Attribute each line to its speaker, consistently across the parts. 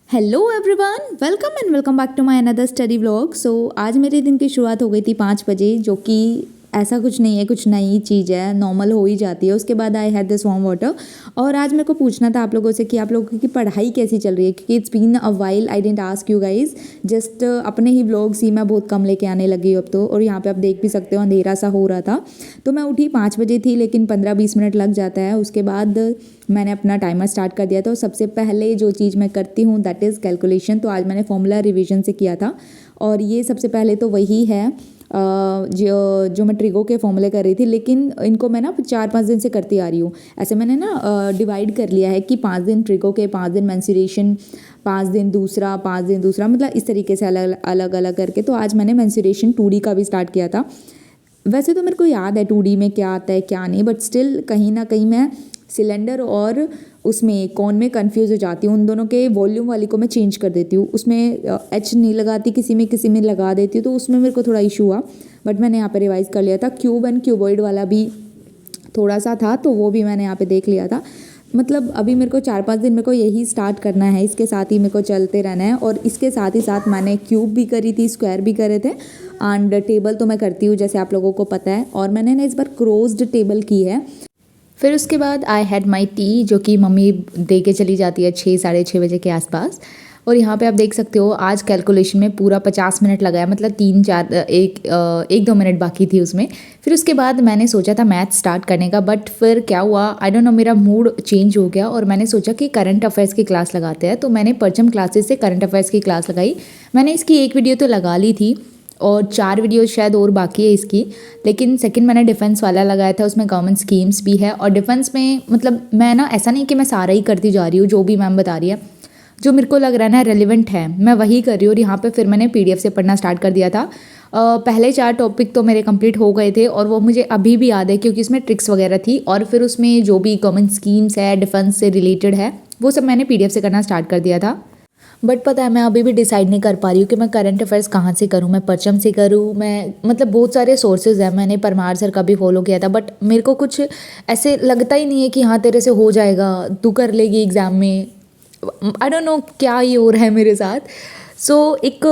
Speaker 1: Hello everyone, welcome back to my another study vlog. So आज मेरे दिन की शुरुआत हो गई थी 5 बजे, जो कि ऐसा कुछ नहीं है, कुछ नई चीज़ है, नॉर्मल हो ही जाती है। उसके बाद I had this warm water. और आज मेरे को पूछना था आप लोगों से कि आप लोगों की पढ़ाई कैसी चल रही है, क्योंकि it's been a while I didn't ask you guys. Just अपने ही व्लॉग्स ही मैं बहुत कम लेके आने लगी हूँ अब तो। और यहाँ पे आप देख भी सकते हो अंधेरा सा हो रहा था, तो मैं उठी 5 बजे थी, लेकिन 15-20 मिनट लग जाता है। उसके बाद मैंने अपना टाइमर स्टार्ट कर दिया था। और सबसे पहले जो चीज़ मैं करती हूँ दैट इज़ कैलकुलेशन। तो आज मैंने फॉर्मूला रिवीजन से किया था, और ये सबसे पहले तो वही है जो मैं ट्रिगो के फॉर्मूले कर रही थी। लेकिन इनको मैं ना 4-5 दिन से करती आ रही हूँ। ऐसे मैंने ना डिवाइड कर लिया है कि 5 दिन ट्रिगो के, 5 दिन मेंसुरेशन, 5 दिन दूसरा, 5 दिन दूसरा, मतलब इस तरीके से अलग अलग करके। तो आज मैंने मेंसुरेशन 2D का भी स्टार्ट किया था। वैसे तो मेरे को याद है 2D में क्या आता है क्या नहीं, बट स्टिल कहीं ना कहीं मैं सिलेंडर और उसमें कौन में कंफ्यूज हो जाती हूँ। उन दोनों के वॉल्यूम वाली को मैं चेंज कर देती हूँ, उसमें एच नहीं लगाती, किसी में लगा देती हूँ, तो उसमें मेरे को थोड़ा इशू हुआ। बट मैंने यहाँ पे रिवाइज कर लिया था। क्यूब एंड क्यूबॉइड वाला भी थोड़ा सा था, तो वो भी मैंने यहाँ पे देख लिया था। मतलब अभी मेरे को 4-5 दिन मेरे को यही स्टार्ट करना है, इसके साथ ही मेरे को चलते रहना है। और इसके साथ ही साथ मैंने क्यूब भी करी थी, स्क्वायर भी करे थे, एंड टेबल तो मैं करती हूँ जैसे आप लोगों को पता है। और मैंने ना इस बार क्लोज्ड टेबल की है। फिर उसके बाद आई हैड माई टी, जो कि मम्मी दे के चली जाती है 6-6:30 बजे के आसपास। और यहाँ पे आप देख सकते हो आज कैलकुलेशन में पूरा 50 मिनट लगाया, मतलब 1-2 मिनट बाकी थी उसमें। फिर उसके बाद मैंने सोचा था मैथ स्टार्ट करने का, बट फिर क्या हुआ आई डोंट नो, मेरा मूड चेंज हो गया और मैंने सोचा कि करंट अफेयर्स की क्लास लगाते हैं। तो मैंने परचम क्लासेस से करंट अफेयर्स की क्लास लगाई। मैंने इसकी एक वीडियो तो लगा ली थी और 4 वीडियो शायद और बाकी है इसकी। लेकिन सेकंड मैंने डिफेंस वाला लगाया था, उसमें गवर्नमेंट स्कीम्स भी है। और डिफेंस में मतलब मैं ना ऐसा नहीं कि मैं सारा ही करती जा रही हूँ, जो भी मैम बता रही है, जो मेरे को लग रहा है ना रेलिवेंट है, मैं वही कर रही हूँ। और यहाँ पे फिर मैंने PDF से पढ़ना स्टार्ट कर दिया था। पहले 4 टॉपिक तो मेरे कंप्लीट हो गए थे, और वो मुझे अभी भी याद है क्योंकि इसमें ट्रिक्स वगैरह थी। और फिर उसमें जो भी गवर्नमेंट स्कीम्स है, डिफेंस से रिलेटेड है, वो सब मैंने PDF से करना स्टार्ट कर दिया था। बट पता है मैं अभी भी डिसाइड नहीं कर पा रही हूँ कि मैं करंट अफेयर्स कहाँ से करूँ, मैं परचम से करूँ, मैं मतलब बहुत सारे सोर्सेज हैं। मैंने परमार सर का भी फॉलो किया था, बट मेरे को कुछ ऐसे लगता ही नहीं है कि हाँ तेरे से हो जाएगा, तू कर लेगी एग्ज़ाम में। आई डोंट नो क्या ही हो रहा है मेरे साथ। सो एक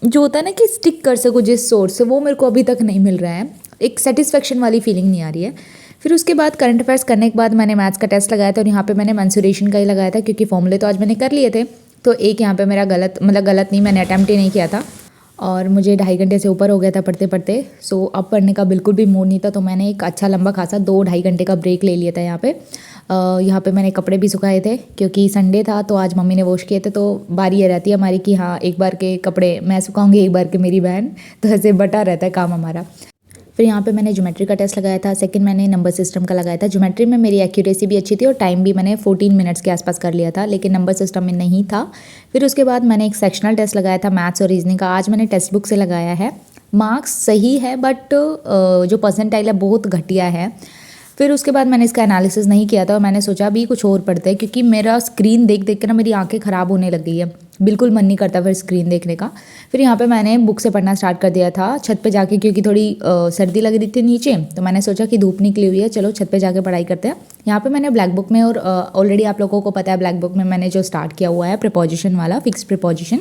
Speaker 1: जो होता है ना कि स्टिक कर सको जिस सोर्स से, वो मेरे को अभी तक नहीं मिल रहा है। एक सेटिस्फेक्शन वाली फीलिंग नहीं आ रही है। फिर उसके बाद करंट अफेयर्स करने के बाद मैंने मैथ्स का टेस्ट लगाया था, और यहाँ पे मैंने मेंसुरेशन का ही लगाया था क्योंकि फॉर्मूले तो आज मैंने कर लिए थे। तो एक यहाँ पे मेरा गलत नहीं, मैंने अटैम्प्ट ही नहीं किया था, और मुझे 2.5 घंटे से ऊपर हो गया था पढ़ते पढ़ते। सो अब पढ़ने का बिल्कुल भी मूड नहीं था, तो मैंने एक अच्छा लंबा खासा 2-2.5 घंटे का ब्रेक ले लिया था यहाँ पे। यहाँ पे मैंने कपड़े भी सुखाए थे क्योंकि संडे था, तो आज मम्मी ने वॉश किए थे। तो बारी ये रहती है हमारी कि हाँ एक बार के कपड़े मैं सुखाऊंगी, एक बार के मेरी बहन, तो ऐसे बटा रहता है काम हमारा। फिर यहाँ पे मैंने ज्योमेट्री का टेस्ट लगाया था, सेकंड मैंने नंबर सिस्टम का लगाया था। ज्योमेट्री में मेरी एक्यूरेसी भी अच्छी थी और टाइम भी मैंने 14 मिनट्स के आसपास कर लिया था, लेकिन नंबर सिस्टम में नहीं था। फिर उसके बाद मैंने एक सेक्शनल टेस्ट लगाया था मैथ्स और रीजनिंग का। आज मैंने टेक्स्ट बुक से लगाया है। मार्क्स सही है, बट जो परसेंटाइल है बहुत घटिया है। फिर उसके बाद मैंने इसका एनालिसिस नहीं किया था, और मैंने सोचा अभी कुछ और पढ़ते हैं, क्योंकि मेरा स्क्रीन देख देख के ना मेरी आंखें ख़राब होने लग गई है, बिल्कुल मन नहीं करता फिर स्क्रीन देखने का। फिर यहाँ पे मैंने बुक से पढ़ना स्टार्ट कर दिया था छत पे जाके, क्योंकि थोड़ी सर्दी लग रही थी नीचे, तो मैंने सोचा कि धूप निकली हुई है, चलो छत पे जाके पढ़ाई करते हैं। यहाँ पे मैंने ब्लैक बुक में, और ऑलरेडी आप लोगों को पता है ब्लैक बुक में मैंने जो स्टार्ट किया हुआ है प्रीपोजिशन वाला, फिक्स प्रीपोजिशन।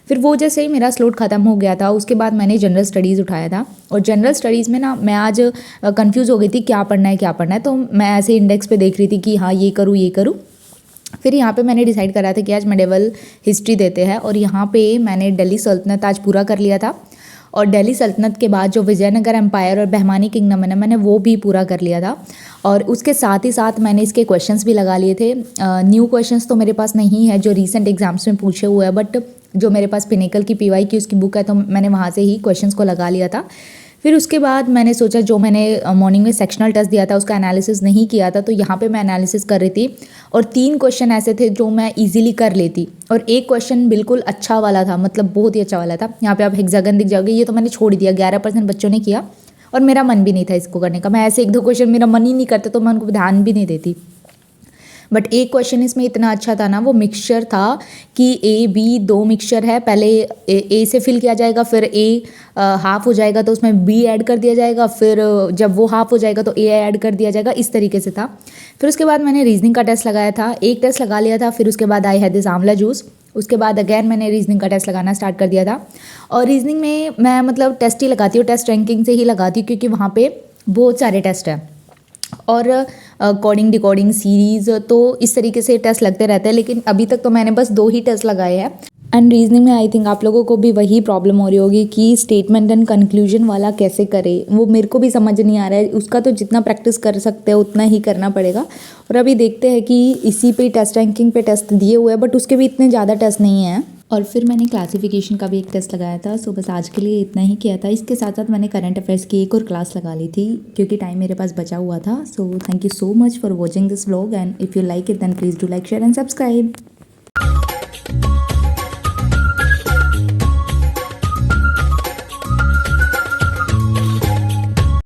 Speaker 1: फिर वो जैसे ही मेरा स्लॉट ख़त्म हो गया था, उसके बाद मैंने जनरल स्टडीज़ उठाया था। और जनरल स्टडीज़ में ना मैं आज कंफ्यूज हो गई थी क्या पढ़ना है। तो मैं ऐसे इंडेक्स पे देख रही थी कि हाँ ये करूँ। फिर यहाँ पे मैंने डिसाइड करा था कि आज मेडिवल हिस्ट्री देते हैं, और यहाँ पे मैंने दिल्ली सल्तनत आज पूरा कर लिया था। और दिल्ली सल्तनत के बाद जो विजयनगर एम्पायर और बहमानी किंगडम है, मैंने वो भी पूरा कर लिया था। और उसके साथ ही साथ मैंने इसके क्वेश्चंस भी लगा लिए थे। न्यू क्वेश्चंस तो मेरे पास नहीं है जो रीसेंट एग्जाम्स में पूछे हुए हैं, बट जो मेरे पास पिनेकल की PY की उसकी बुक है, तो मैंने वहाँ से ही क्वेश्चंस को लगा लिया था। फिर उसके बाद मैंने सोचा जो मैंने मॉर्निंग में सेक्शनल टेस्ट दिया था उसका एनालिसिस नहीं किया था, तो यहाँ पे मैं एनालिसिस कर रही थी। और 3 क्वेश्चन ऐसे थे जो मैं इजीली कर लेती, और एक क्वेश्चन बिल्कुल अच्छा वाला था, मतलब बहुत ही अच्छा वाला था। यहाँ पे आप हेक्सागन दिख जाओगे, ये तो मैंने छोड़ दिया, 11% बच्चों ने किया, और मेरा मन भी नहीं था इसको करने का। मैं ऐसे 1-2 क्वेश्चन मेरा मन ही नहीं करता, तो मैं उनको ध्यान भी नहीं देती। बट एक क्वेश्चन इसमें इतना अच्छा था ना, वो मिक्सचर था कि A B 2 मिक्सचर है, पहले A से फिल किया जाएगा, फिर A हाफ हो जाएगा तो उसमें B ऐड कर दिया जाएगा, फिर जब वो हाफ हो जाएगा तो A ऐड कर दिया जाएगा, इस तरीके से था। फिर उसके बाद मैंने रीजनिंग का टेस्ट लगाया था, एक टेस्ट लगा लिया था। फिर उसके बाद आई हैड दिस आंवला जूस, उसके बाद अगेन मैंने रीजनिंग का टेस्ट लगाना स्टार्ट कर दिया था। और रीजनिंग में मैं मतलब टेस्ट ही लगाती हूँ, टेस्ट रैंकिंग से ही लगाती हूँ, क्योंकि वहाँ पे बहुत सारे टेस्ट हैं और कोडिंग डिकोडिंग सीरीज़, तो इस तरीके से टेस्ट लगते रहते हैं। लेकिन अभी तक तो मैंने बस 2 ही टेस्ट लगाए हैं। एंड रीजनिंग में आई थिंक आप लोगों को भी वही प्रॉब्लम हो रही होगी कि स्टेटमेंट एंड कंक्लूजन वाला कैसे करें, वो मेरे को भी समझ नहीं आ रहा है। उसका तो जितना प्रैक्टिस कर सकते हैं उतना ही करना पड़ेगा। और अभी देखते हैं कि इसी पे टेस्ट रैंकिंग पे टेस्ट दिए हुए हैं, बट उसके भी इतने ज़्यादा टेस्ट नहीं हैं। और फिर मैंने क्लासिफिकेशन का भी एक टेस्ट लगाया था। सो बस आज के लिए इतना ही किया था। इसके साथ साथ मैंने करंट अफेयर्स की एक और क्लास लगा ली थी, क्योंकि टाइम मेरे पास बचा हुआ था। So thank you so much for watching this vlog, and if you like it then please do like share and subscribe.